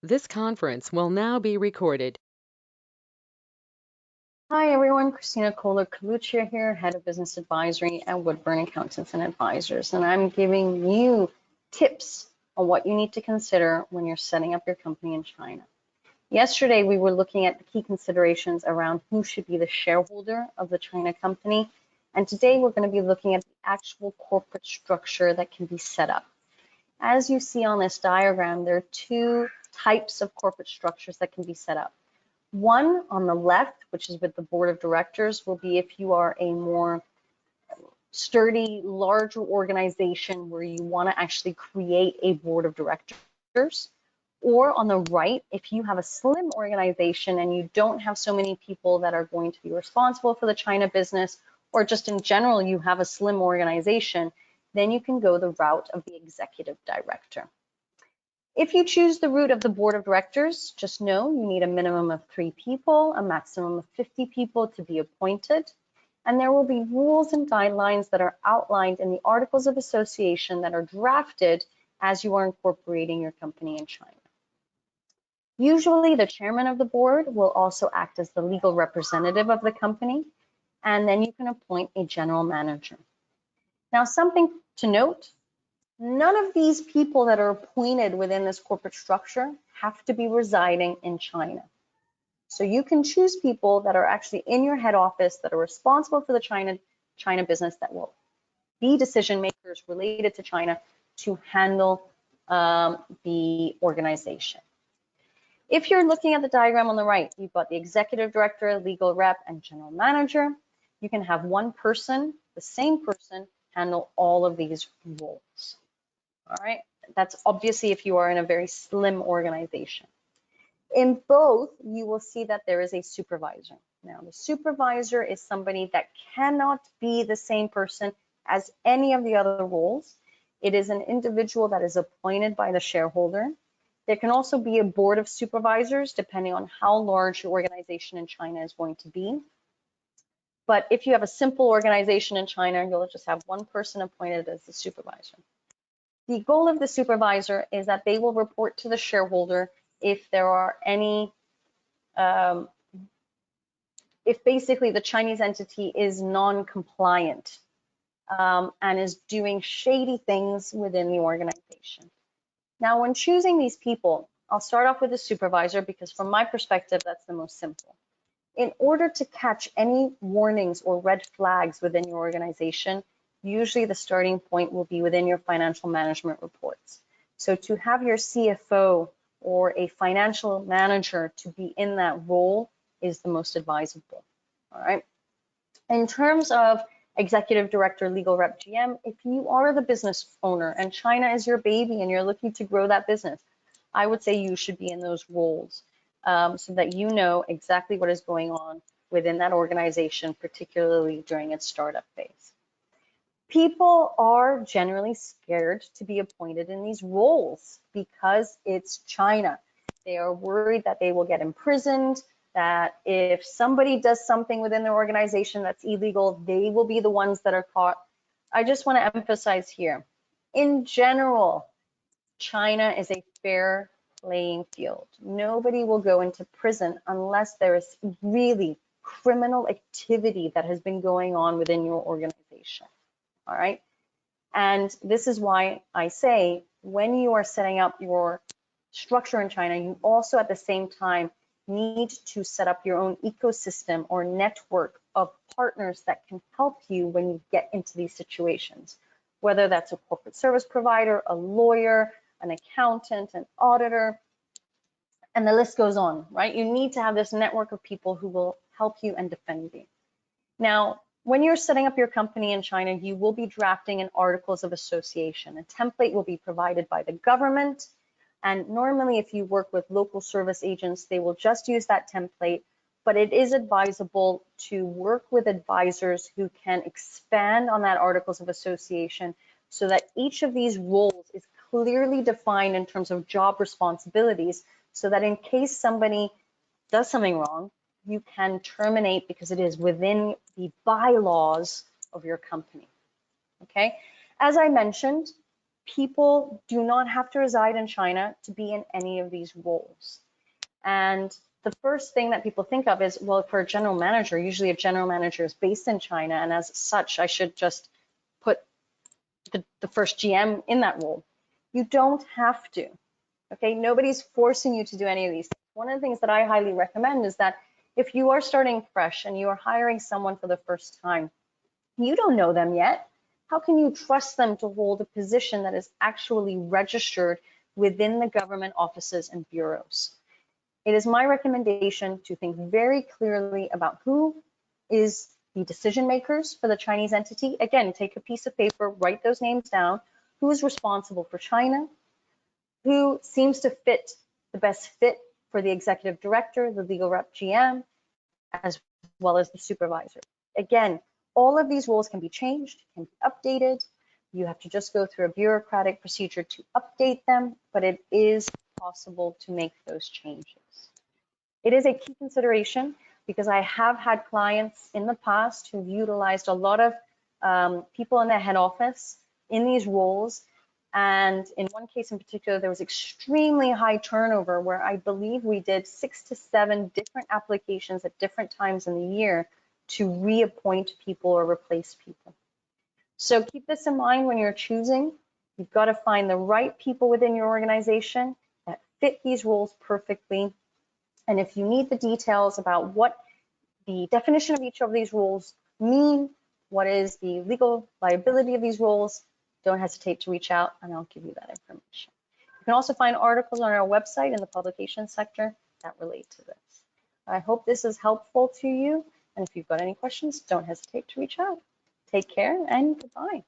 This conference will now be recorded. Hi everyone, Christina Kohler-Coluccia here, Head of Business Advisory at Woodburn Accountants and Advisors, and I'm giving you tips on what you need to consider when you're setting up your company in China. Yesterday, we were looking at the key considerations around who should be the shareholder of the China company, and today we're going to be looking at the actual corporate structure that can be set up. As you see on this diagram, there are two types of corporate structures that can be set up. One on the left, which is with the board of directors, will be if you are a more sturdy, larger organization where you want to actually create a board of directors. Or on the right, if you have a slim organization and you don't have so many people that are going to be responsible for the China business, or just in general, you have a slim organization, then you can go the route of the executive director. If you choose the route of the board of directors, just know you need a minimum of 3 people, a maximum of 50 people to be appointed, and there will be rules and guidelines that are outlined in the articles of association that are drafted as you are incorporating your company in China. Usually, the chairman of the board will also act as the legal representative of the company, and then you can appoint a general manager. Now, something to note, none of these people that are appointed within this corporate structure have to be residing in China. So you can choose people that are actually in your head office that are responsible for the China business that will be decision makers related to China to handle the organization. If you're looking at the diagram on the right, you've got the executive director, legal rep, and general manager. You can have one person, the same person, handle all of these roles. All right, that's obviously if you are in a very slim organization. In both, you will see that there is a supervisor. Now, the supervisor is somebody that cannot be the same person as any of the other roles. It is an individual that is appointed by the shareholder. There can also be a board of supervisors, depending on how large your organization in China is going to be. But if you have a simple organization in China, you'll just have one person appointed as the supervisor. The goal of the supervisor is that they will report to the shareholder if there are any, if basically the Chinese entity is non-compliant and is doing shady things within the organization. Now, when choosing these people, I'll start off with the supervisor because from my perspective, that's the most simple. In order to catch any warnings or red flags within your organization, usually the starting point will be within your financial management reports. So to have your CFO or a financial manager to be in that role is the most advisable, all right? In terms of executive director, legal rep, GM, if you are the business owner and China is your baby and you're looking to grow that business, I would say you should be in those roles so that you know exactly what is going on within that organization, particularly during its startup phase. People are generally scared to be appointed in these roles because it's China. They are worried that they will get imprisoned, that if somebody does something within their organization that's illegal, they will be the ones that are caught. I just want to emphasize here, in general, China is a fair playing field. Nobody will go into prison unless there is really criminal activity that has been going on within your organization. All right. And this is why I say when you are setting up your structure in China, you also at the same time need to set up your own ecosystem or network of partners that can help you when you get into these situations, whether that's a corporate service provider, a lawyer, an accountant, an auditor, and the list goes on, right? You need to have this network of people who will help you and defend you. Now, when you're setting up your company in China, you will be drafting an articles of association. A template will be provided by the government. And normally, if you work with local service agents, they will just use that template. But it is advisable to work with advisors who can expand on that articles of association so that each of these roles is clearly defined in terms of job responsibilities, so that in case somebody does something wrong, you can terminate because it is within the bylaws of your company, okay? As I mentioned, people do not have to reside in China to be in any of these roles. And the first thing that people think of is, well, for a general manager, usually a general manager is based in China, and as such, I should just put the first GM in that role. You don't have to, okay? Nobody's forcing you to do any of these things. One of the things that I highly recommend is that if you are starting fresh and you are hiring someone for the first time, you don't know them yet. How can you trust them to hold a position that is actually registered within the government offices and bureaus? It is my recommendation to think very clearly about who is the decision makers for the Chinese entity. Again, take a piece of paper, write those names down. Who is responsible for China? Who seems to fit the best fit for the executive director, the legal rep GM, as well as the supervisor? Again, all of these roles can be changed, can be updated. You have to just go through a bureaucratic procedure to update them, but it is possible to make those changes. It is a key consideration because I have had clients in the past who've utilized a lot of people in their head office in these roles. And in one case in particular, there was extremely high turnover where I believe we did 6 to 7 different applications at different times in the year to reappoint people or replace people. So keep this in mind when you're choosing. You've got to find the right people within your organization that fit these roles perfectly. And if you need the details about what the definition of each of these roles mean, what is the legal liability of these roles, don't hesitate to reach out and I'll give you that information. You can also find articles on our website in the publication sector that relate to this. I hope this is helpful to you. And if you've got any questions, don't hesitate to reach out. Take care and goodbye.